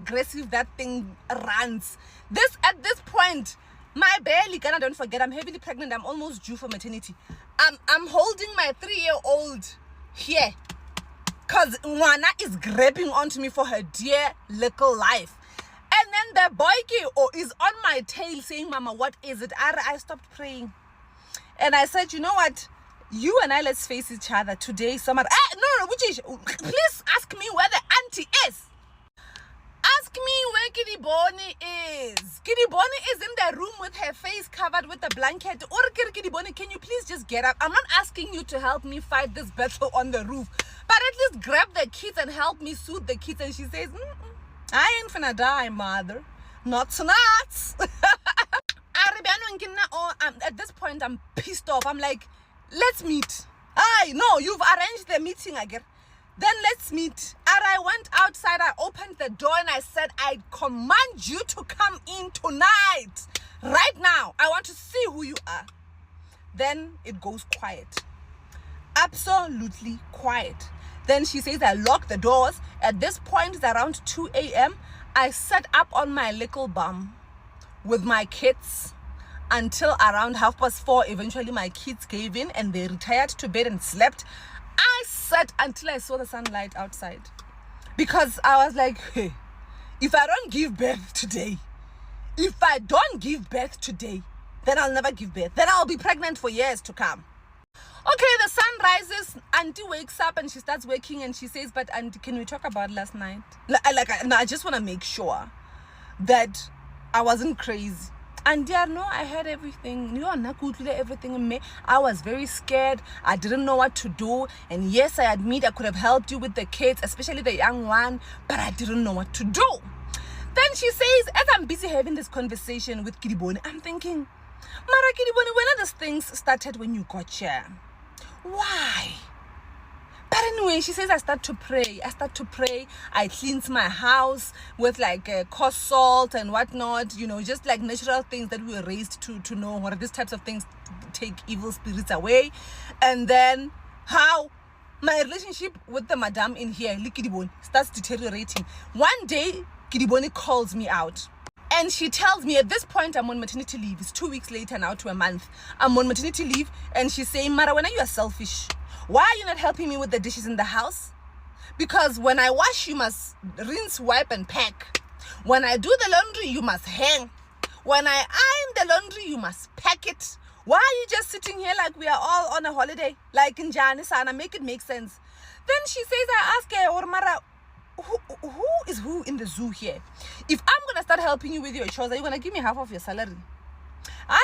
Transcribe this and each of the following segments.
aggressive that thing runs. At this point, my belly, Ghana, don't forget, I'm heavily pregnant. I'm almost due for maternity. I'm holding my 3-year-old here because Wana is grabbing onto me for her dear little life. And then the boy is on my tail saying, Mama, what is it? I stopped praying. And I said, you know what? You and I, let's face each other today. No, please ask me where the auntie is. Ask me where Kitty Bonnie is. Kitty Bonnie is in the room with her face covered with a blanket. Or Kitty Bonnie, can you please just get up? I'm not asking you to help me fight this battle on the roof, but at least grab the kids and help me soothe the kids. And she says, I ain't finna die, mother. Not tonight. At this point, I'm pissed off. I'm like, let's meet. No, you've arranged the meeting again. Then let's meet. And I went outside, I opened the door and I said, I command you to come in tonight. Right now. I want to see who you are. Then it goes quiet. Absolutely quiet. Then she says, I lock the doors. At this point, it's around 2 a.m. I sat up on my little bum with my kids until around 4:30. Eventually, my kids gave in and they retired to bed and slept. I sat until I saw the sunlight outside because I was like, hey, if I don't give birth today, then I'll never give birth. Then I'll be pregnant for years to come. Okay, the sun rises. Auntie wakes up and she starts working and she says, but Auntie, can we talk about last night? I just want to make sure that I wasn't crazy. And no, I heard everything. Everything in me. I was very scared. I didn't know what to do. And yes, I admit I could have helped you with the kids, especially the young one, but I didn't know what to do. Then she says, as I'm busy having this conversation with Kiriboni, I'm thinking, Mara Kiriboni, when are these things started when you got here? Why? But anyway, she says, I start to pray. I cleanse my house with coarse salt and whatnot, just like natural things that we were raised to know what are these types of things take evil spirits away. And then how my relationship with the madam in here, Likidiboni, starts deteriorating. One day, Kidiboni calls me out. And she tells me, at this point, I'm on maternity leave. It's 2 weeks later now to a month. I'm on maternity leave. And she's saying, Mara, when you are selfish, why are you not helping me with the dishes in the house? Because when I wash, you must rinse, wipe, and pack. When I do the laundry, you must hang. When I iron the laundry, you must pack it. Why are you just sitting here like we are all on a holiday? Like in Janisana, make it make sense. Then she says, I ask her, Mara, who is who in the zoo here? If I'm going to start helping you with your chores, are you going to give me half of your salary?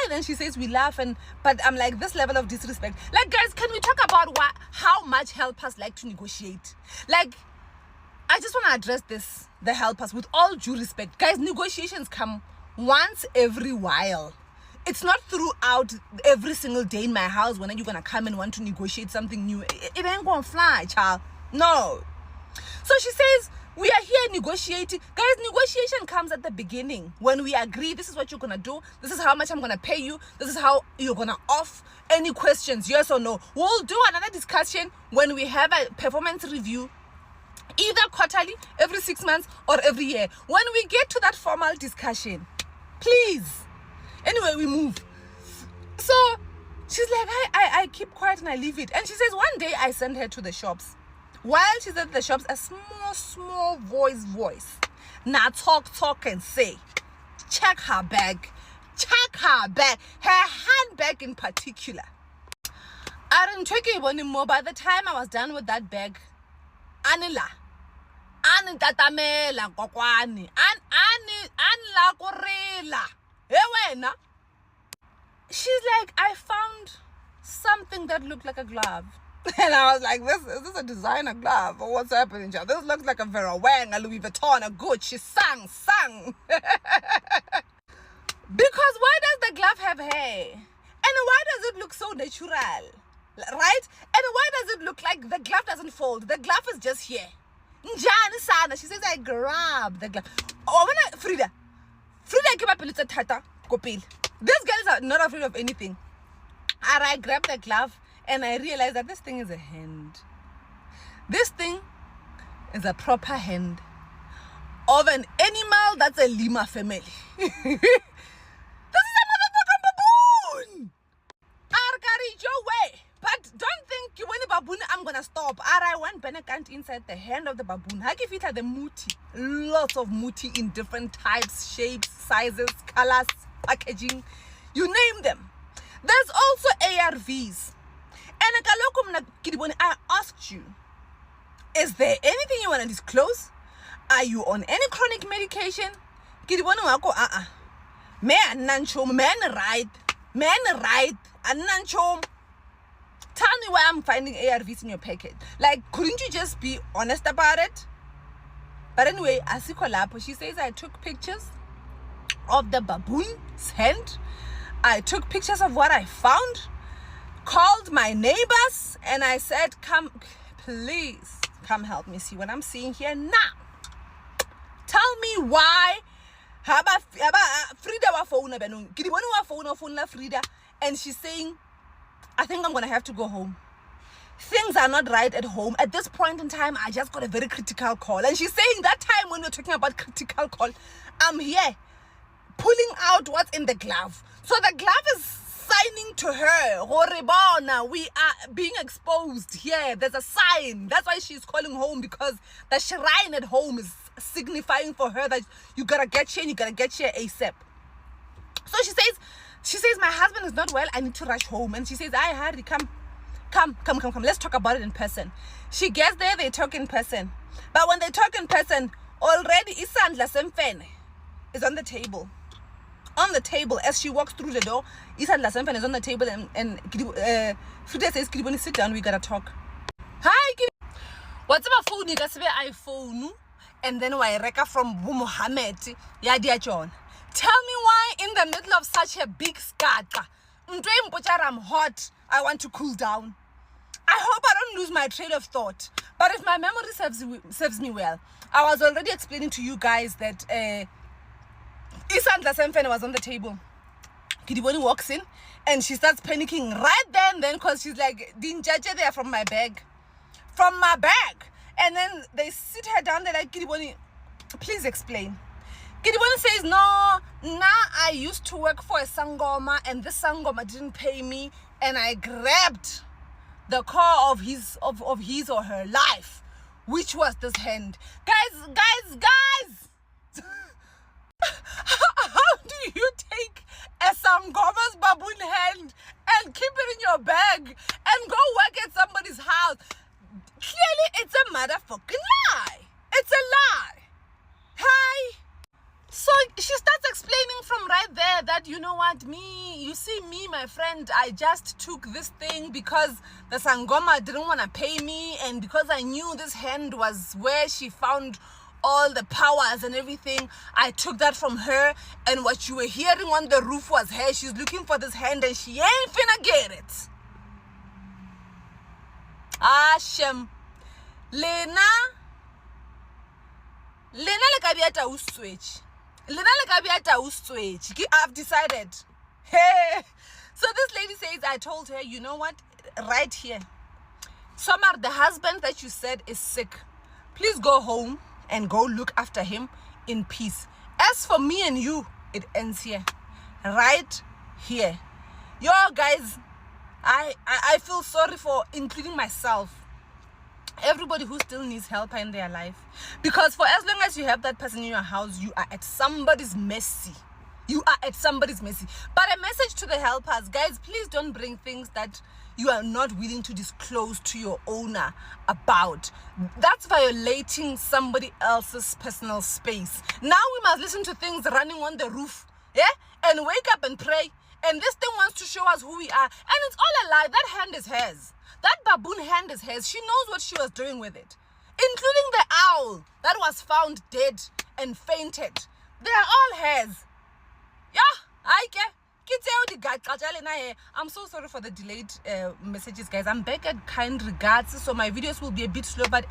Then she says we laugh, but I'm like, this level of disrespect. Like, guys, can we talk about how much helpers like to negotiate? Like, I just want to address this, the helpers, with all due respect. Guys, negotiations come once every while. It's not throughout every single day in my house when you're going to come and want to negotiate something new. It ain't going to fly, child. No. So she says, we are here negotiating. Guys, negotiation comes at the beginning. When we agree, this is what you're going to do. This is how much I'm going to pay you. This is how you're going to off. Any questions, yes or no? We'll do another discussion when we have a performance review, either quarterly, every 6 months, or every year. When we get to that formal discussion, please. Anyway, we move. So she's like, I keep quiet and I leave it. And she says, one day I sent her to the shops. While she's at the shops, a small voice. Now talk and say, check her bag. Her handbag in particular. I didn't check it anymore. By the time I was done with that bag, Anila. Anitatamela kokwani. Anla korela. Ewena. She's like, I found something that looked like a glove. And I was like, is this a designer glove? Or what's happening, child? This looks like a Vera Wang, a Louis Vuitton, a Gucci. Sang. Because why does the glove have hair? And why does it look so natural? Right? And why does it look like the glove doesn't fold? The glove is just here. Njani sana. She says, I grab the glove. Oh, when Frida came up and it's a tata. These guys are not afraid of anything. And I grabbed the glove and I realized that this thing is a hand. This thing is a proper hand. of an animal that's a lemur family. This is a motherfucking baboon. Argari Joe way. But don't think when a baboon I'm gonna stop. I want Benekant inside the hand of the baboon. How give it the muti? Lots of muti in different types, shapes, sizes, colors, packaging. You name them. There's also ARVs. And I asked you, is there anything you want to disclose? Are you on any chronic medication? Man right, tell me why I'm finding ARVs in your packet. Like, couldn't you just be honest about it? But anyway, Asikolapo, she says I took pictures of the baboon's hand. I took pictures of what I found, called my neighbors, and I said, come, please, come help me see what I'm seeing here now. Tell me why. Frida wa phone Frida, and she's saying, I think I'm gonna have to go home. Things are not right at home. At this point in time, I just got a very critical call. And she's saying that time when we're talking about critical call, I'm here pulling out what's in the glove. So the glove is signing to her, Horibona, we are being exposed here. There's a sign. That's why she's calling home, because the shrine at home is signifying for her that you gotta get here and you gotta get here ASAP. So she says, my husband is not well, I need to rush home. And she says, I hurry, come. Let's talk about it in person. She gets there, they talk in person. But when they talk in person, already Isandla Semfene is on the table. On the table, as she walks through the door, Isandla Semfene is on the table, and Frida says, Kidiboni, sit down, we gotta talk. Hi, Kidiboni. What's about phone? You got iPhone. And then why reka from Muhammad, ya dear John. Tell me why in the middle of such a big skata, I'm hot, I want to cool down. I hope I don't lose my train of thought. But if my memory serves me well, I was already explaining to you guys that Isandla Semfene was on the table. Kidiboni walks in and she starts panicking right then because she's like, didn't judge there from my bag. From my bag. And then they sit her down, they're like, Kidiboni, please explain. Kidiboni says, no, I used to work for a sangoma and this sangoma didn't pay me and I grabbed the core of his or her life, which was this hand. Guys! How do you take a sangoma's baboon hand and keep it in your bag and go work at somebody's house? Clearly, it's a motherfucking lie. It's a lie. Hi. So she starts explaining from right there that, you know what, you see me, my friend, I just took this thing because the Sangoma didn't want to pay me, and because I knew this hand was where she found all the powers and everything, I took that from her, and what you were hearing on the roof was her. She's looking for this hand and she ain't finna get it. Shem. Lena lekabiata uswitch. I've decided. Hey. So this lady says, I told her, you know what? Right here. Somar, the husband that you said is sick. Please go home and go look after him in peace. As for me and you, it ends here. Right here. Yo, guys, I feel sorry for including myself. Everybody who still needs help in their life, because for as long as you have that person in your house, you are at somebody's mercy. But a message to the helpers, guys, please don't bring things that you are not willing to disclose to your owner about. That's violating somebody else's personal space. Now we must listen to things running on the roof, and wake up and pray. And this thing wants to show us who we are, and it's all a lie. That hand is hers. That baboon hand is hers. She knows what she was doing with it, including the owl that was found dead and fainted. They are all hers. I'm so sorry for the delayed messages, guys. I'm back at kind regards, so my videos will be a bit slow, but